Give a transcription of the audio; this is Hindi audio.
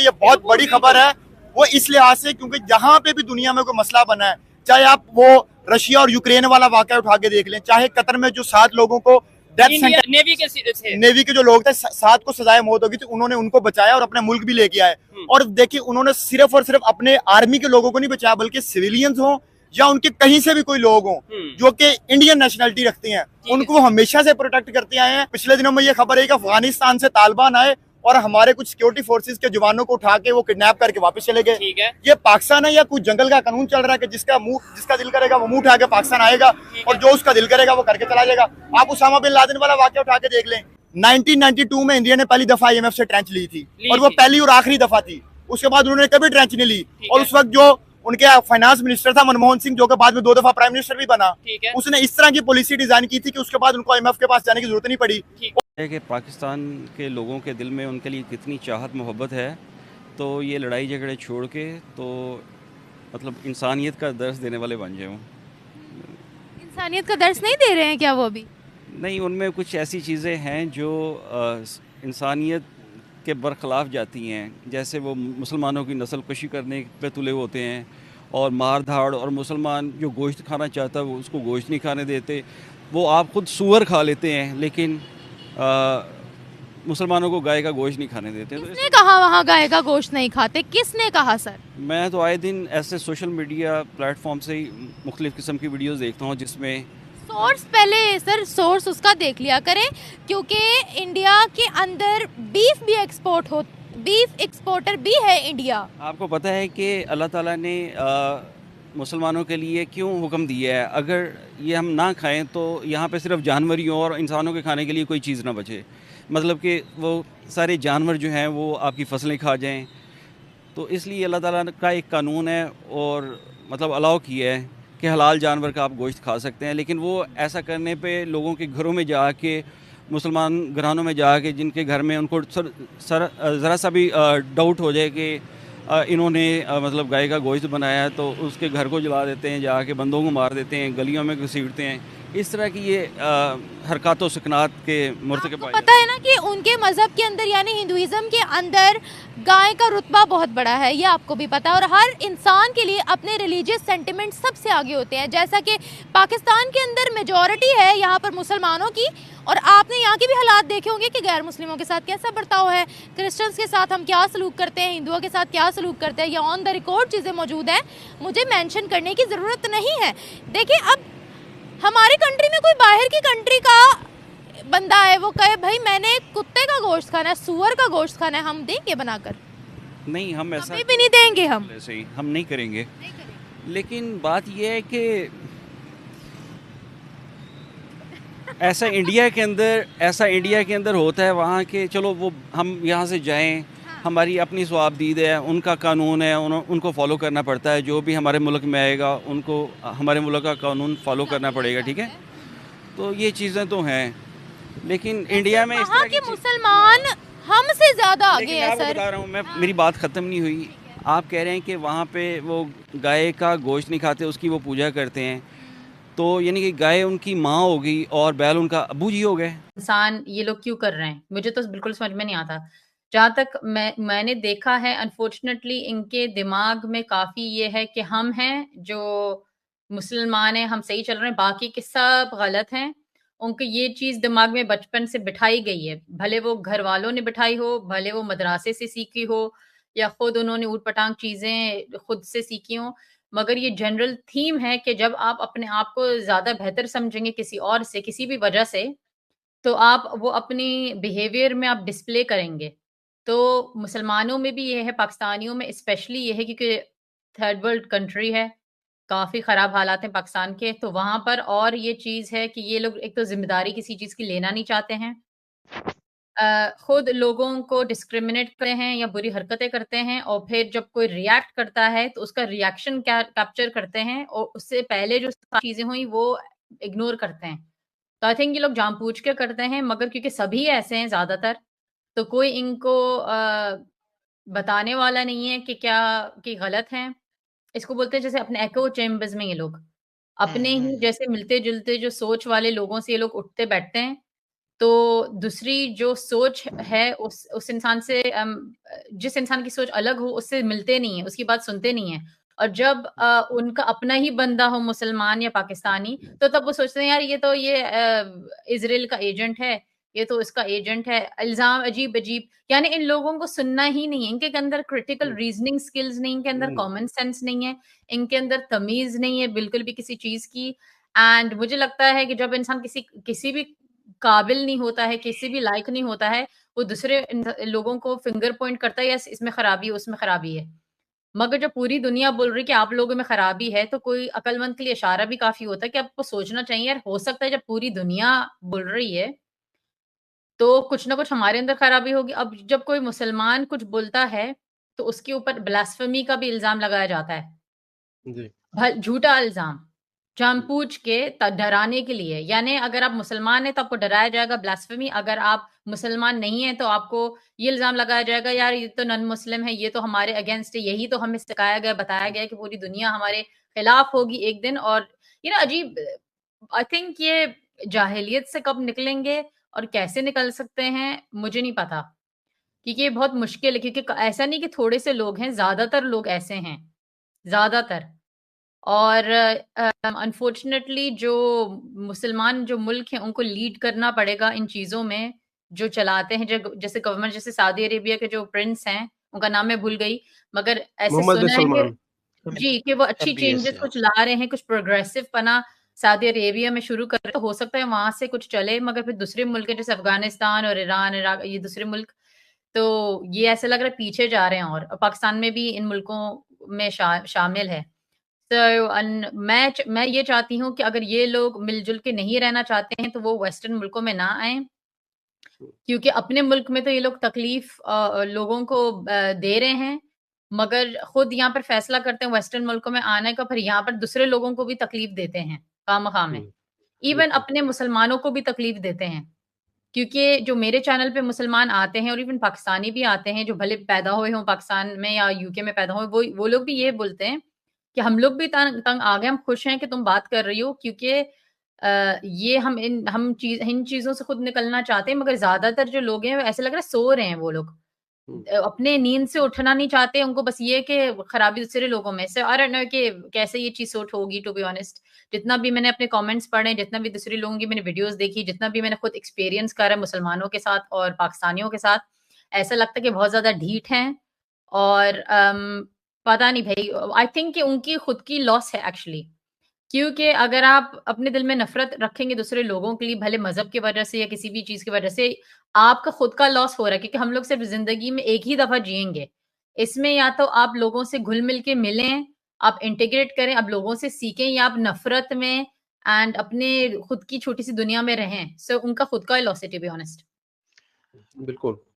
ये बहुत बड़ी खबर है। वो इस लिहाज से क्योंकि जहां पे भी दुनिया में कोई मसला बना है, चाहे आप वो रशिया और यूक्रेन वाला वाकया उठा के देख लें, चाहे कतर में जो 7 लोगों को डेथ सेंटेंस, नेवी के जो लोग थे 7 को सजाए मौत होगी थी, उन्होंने उनको बचाया और अपने मुल्क भी लेके आए। और देखिए उन्होंने सिर्फ और सिर्फ अपने आर्मी के लोगों को नहीं बचाया, बल्कि सिविलियंस हो या उनके कहीं से भी कोई लोग हों जो कि इंडियन नेशनलिटी रखते हैं, उनको हमेशा से प्रोटेक्ट करते आए हैं। पिछले दिनों में ये खबर है कि अफगानिस्तान से तालिबान आए और हमारे कुछ सिक्योरिटी फोर्सेस के जवानों को उठा के वो किडनैप करके वापस चले गए। ये पाकिस्तान है या कुछ जंगल का कानून चल रहा है कि जिसका दिल करेगा वो मुंह उठा के पाकिस्तान आएगा और जो उसका दिल करेगा वो करके चला जाएगा। आप उसामा बिन लादेन वाला वाकया उठा के देख लें। 1992 में इंडिया ने पहली दफा IMF से ट्रेंच ली थी और वो पहली और आखिरी दफा थी। उसके बाद उन्होंने कभी ट्रेंच नहीं ली। और उस वक्त जो उनके फाइनेंस मिनिस्टर था मनमोहन सिंह, जो कि बाद में 2 दफा प्राइम मिनिस्टर भी बना, उसने इस तरह की पॉलिसी डिजाइन की थी कि उसके बाद उनको IMF के पास जाने की जरूरत नहीं पड़ी। है कि पाकिस्तान के लोगों के दिल में उनके लिए कितनी चाहत मोहब्बत है, तो ये लड़ाई झगड़े छोड़ के तो मतलब इंसानियत का दर्स देने वाले बन जाए। इंसानियत का दर्स नहीं दे रहे हैं क्या वो अभी? नहीं, उनमें कुछ ऐसी चीज़ें हैं जो इंसानियत के बरखिलाफ़ जाती हैं। जैसे वो मुसलमानों की नस्ल कशी करने पे तुले होते हैं और मार धाड़, और मुसलमान जो गोश्त खाना चाहता है वो उसको गोश्त नहीं खाने देते। वो आप खुद सूअर खा लेते हैं लेकिन मुसलमानों को गाय का गोश्त नहीं खाने देते। किसने कहा वहाँ गाय का गोश्त नहीं खाते? किसने कहा सर? मैं तो आए दिन ऐसे सोशल मीडिया प्लेटफॉर्म से ही मुख्तलिफ़ किस्म की वीडियोस देखता हूँ जिसमें सोर्स, पहले सर सोर्स उसका देख लिया करें, क्योंकि इंडिया के अंदर बीफ भी एक्सपोर्ट हो, बीफ एक्सपोर्टर भी है इंडिया। आपको पता है कि अल्लाह ताला ने मुसलमानों के लिए क्यों हुक्म दिया है? अगर ये हम ना खाएं तो यहाँ पे सिर्फ जानवर ही हो और इंसानों के खाने के लिए कोई चीज़ ना बचे। मतलब कि वो सारे जानवर जो हैं वो आपकी फसलें खा जाएं। तो इसलिए अल्लाह ताला का एक कानून है और मतलब अलाउ किया है कि हलाल जानवर का आप गोश्त खा सकते हैं। लेकिन वो ऐसा करने पे लोगों के घरों में जाके, मुसलमान घरानों में जाके, जिनके घर में उनको ज़रा सा भी डाउट हो जाए कि इन्होंने मतलब गाय का गोश्त बनाया है, तो उसके घर को जला देते हैं, जाके बंदों को मार देते हैं, गलियों में घसीटते हैं। इस तरह की ये हरकत व सकनात के मुर्तकब। पता है ना कि उनके मजहब के अंदर यानी हिंदुइज्म के अंदर गाय का रुतबा बहुत बड़ा है, ये आपको भी पता है। और हर इंसान के लिए अपने रिलीजियस सेंटिमेंट सबसे आगे होते हैं। जैसा कि पाकिस्तान के अंदर मेजॉरिटी है यहाँ पर मुसलमानों की, और आपने यहाँ के भी हालात देखे होंगे कि गैर मुस्लिमों के साथ कैसा बर्ताव है, क्रिश्चियंस के साथ हम क्या सलूक करते हैं, हिंदुओं के साथ क्या सलूक करते हैं, ये ऑन द रिकॉर्ड चीज़ें मौजूद हैं, मुझे मेंशन करने की ज़रूरत नहीं है। देखिए, अब हमारी कंट्री में कोई बाहर की कंट्री का बंदा है, वो कहे भाई मैंने कुत्ते का गोश्त खाना है, सूअर का गोश्त खाना है, हम देंगे बनाकर? नहीं, हम ऐसा कभी भी नहीं देंगे। हम ऐसे ही हम नहीं करेंगे। लेकिन बात यह है कि ऐसा इंडिया के अंदर होता है वहाँ के, चलो वो हम यहाँ से जाएं, हमारी अपनी स्वाबदीद है, उनका कानून है, उनको फॉलो करना पड़ता है। जो भी हमारे मुल्क में आएगा उनको हमारे मुल्क का कानून फॉलो करना पड़ेगा, ठीक है? तो ये चीज़ें तो हैं, लेकिन इंडिया में इस तरह के मुसलमान हमसे ज़्यादा आगे है सर। बता रहा हूँ मैं, मेरी बात ख़त्म नहीं हुई। आप कह रहे हैं कि वहाँ पे वो गाय का गोश्त नहीं खाते, उसकी वो पूजा करते हैं, तो यानी कि गाय उनकी माँ हो गई और बैल उनका अबू जी हो गए। इंसान ये लोग क्यों कर रहे हैं, मुझे तो बिल्कुल समझ में नहीं आता। जहाँ तक मैंने देखा है, अनफॉर्चुनेटली इनके दिमाग में काफ़ी ये है कि हम हैं जो मुसलमान हैं, हम सही चल रहे हैं, बाकी के सब गलत हैं। उनको ये चीज़ दिमाग में बचपन से बिठाई गई है, भले वो घर वालों ने बिठाई हो, भले वो मदरसे से सीखी हो या खुद उन्होंने ऊट-पटांग चीज़ें खुद से सीखी हों। मगर ये जनरल थीम है कि जब आप अपने आप को ज़्यादा बेहतर समझेंगे किसी और से, किसी भी वजह से, तो आप वो अपनी बिहेवियर में आप डिस्प्ले करेंगे। तो मुसलमानों में भी ये है, पाकिस्तानियों में स्पेशली ये है, क्योंकि थर्ड वर्ल्ड कंट्री है, काफ़ी ख़राब हालात हैं पाकिस्तान के, तो वहाँ पर और ये चीज़ है कि ये लोग एक तो ज़िम्मेदारी किसी चीज़ की लेना नहीं चाहते हैं। खुद लोगों को डिस्क्रिमिनेट करते हैं या बुरी हरकतें करते हैं, और फिर जब कोई रिएक्ट करता है तो उसका रिएक्शन कैप्चर करते हैं और उससे पहले जो चीज़ें हुई वो इग्नोर करते हैं। तो आई थिंक ये लोग जानबूझ के करते हैं, मगर क्योंकि सभी ऐसे हैं ज़्यादातर, तो कोई इनको बताने वाला नहीं है कि क्या कि गलत हैं। इसको बोलते हैं जैसे अपने एको चेम्बर्स में ये लोग, अपने ही जैसे मिलते-जुलते जो सोच वाले लोगों से ये लोग उठते बैठते हैं। तो दूसरी जो सोच है उस इंसान से जिस इंसान की सोच अलग हो उससे मिलते नहीं है, उसकी बात सुनते नहीं है। और जब उनका अपना ही बंदा हो मुसलमान या पाकिस्तानी, तो तब वो सोचते हैं यार ये इज़राइल का एजेंट है, ये तो इसका एजेंट है। इल्ज़ाम अजीब-अजीब, यानी इन लोगों को सुनना ही नहीं है। इनके अंदर क्रिटिकल रीज़निंग स्किल्स नहीं, इनके अंदर कॉमन सेंस नहीं है, इनके अंदर तमीज़ नहीं है बिल्कुल भी किसी चीज़ की। एंड मुझे लगता है कि जब इंसान किसी भी काबिल नहीं होता है, किसी भी लायक नहीं होता है, वो दूसरे लोगों को फिंगर पॉइंट करता है, यस इसमें खराबी है, उसमें खराबी है। मगर जब पूरी दुनिया बोल रही है कि आप लोगों में खराबी है, तो कोई अक्लमंद के लिए इशारा भी काफ़ी होता है कि आपको सोचना चाहिए, यार हो सकता है जब पूरी दुनिया बोल रही है, तो कुछ ना कुछ हमारे अंदर खराबी होगी। अब जब कोई मुसलमान कुछ बोलता है, तो उसके ऊपर ब्लास्फेमी का भी इल्ज़ाम लगाया जाता है। जी। झूठा इल्ज़ाम, जानबूझ के डराने के लिए। यानी अगर आप मुसलमान हैं तो आपको डराया जाएगा, ब्लास्फेमी। अगर आप मुसलमान नहीं हैं तो आपको ये इल्ज़ाम लगाया जाएगा, यार ये तो नॉन मुस्लिम है, ये तो हमारे अगेंस्ट है, यही तो हमें सिखाया गया, बताया गया है कि पूरी दुनिया हमारे खिलाफ होगी एक दिन। और अजीब, आई थिंक ये जाहिलियत से कब निकलेंगे और कैसे निकल सकते हैं मुझे नहीं पता, क्योंकि ये बहुत मुश्किल है। क्योंकि ऐसा नहीं कि थोड़े से लोग हैं, ज़्यादातर लोग ऐसे हैं, ज़्यादातर। और अनफॉर्चुनेटली जो मुसलमान जो मुल्क हैं उनको लीड करना पड़ेगा इन चीज़ों में, जो चलाते हैं जैसे गवर्नमेंट, जैसे सऊदी अरेबिया के जो प्रिंस हैं, उनका नाम मैं भूल गई, मगर ऐसे मोहम्मद बिन सुना है कि सलमान। जी, कि वो अच्छी MBS चेंजेस कुछ ला रहे हैं, कुछ प्रोग्रेसिव पना सऊदी अरेबिया में शुरू कर रहे हैं, तो हो सकता है वहाँ से कुछ चले। मगर फिर दूसरे मुल्क हैं जैसे अफ़गानिस्तान और ईरान, इराक, ये दूसरे मुल्क, तो ये ऐसा लग रहा है पीछे जा रहे हैं। और पाकिस्तान में भी इन मुल्कों में शामिल है। तो मैं ये चाहती हूँ कि अगर ये लोग मिल-जुल के नहीं रहना चाहते हैं, तो वो वेस्टर्न मुल्कों में ना आएँ, क्योंकि अपने मुल्क में तो ये लोग तकलीफ लोगों को दे रहे हैं, मगर खुद यहाँ पर फैसला करते हैं वेस्टर्न मुल्कों में आने का, फिर यहाँ पर दूसरे लोगों को भी तकलीफ देते हैं, खामख़ा में। इवन बिल्कुल। अपने मुसलमानों को भी तकलीफ देते हैं। क्योंकि जो मेरे चैनल पे मुसलमान आते हैं और इवन पाकिस्तानी भी आते हैं, जो भले पैदा हुए हों पाकिस्तान में या यूके में पैदा हुए, वो लोग भी ये बोलते हैं कि हम लोग भी तंग तंग आ गए, हम खुश हैं कि तुम बात कर रही हो, क्योंकि ये इन चीज़ों से खुद निकलना चाहते हैं। मगर ज़्यादातर जो लोग हैं, वो ऐसा लग रहा है सो रहे हैं वो लोग। अपने नींद से उठना नहीं चाहते, उनको बस ये है कि खराबी दूसरे लोगों में से। आई डोंट नो कि कैसे ये चीज़ सूट होगी, टू बी ऑनेस्ट। जितना भी मैंने अपने कमेंट्स पढ़े, जितना भी दूसरे लोगों की मैंने वीडियोज़ देखी, जितना भी मैंने खुद एक्सपीरियंस करा मुसलमानों के साथ और पाकिस्तानियों के साथ, ऐसा लगता है कि बहुत ज़्यादा ढीठ हैं। और पता नहीं भई, आई थिंक कि उनकी खुद की लॉस है एक्चुअली। क्योंकि अगर आप अपने दिल में नफ़रत रखेंगे दूसरे लोगों के लिए, भले मज़हब की वजह से या किसी भी चीज़ की वजह से, आपका खुद का लॉस हो रहा है, क्योंकि हम लोग सिर्फ़ ज़िंदगी में एक ही दफ़ा जिएँगे। इसमें या तो आप लोगों से घुल-मिल के मिलें, आप इंटीग्रेट करें, आप लोगों से सीखें, या आप नफ़रत में एंड अपने खुद की छोटी-सी दुनिया में रहें। सो उनका खुद का लॉस है, टू बी ऑनेस्ट। बिल्कुल।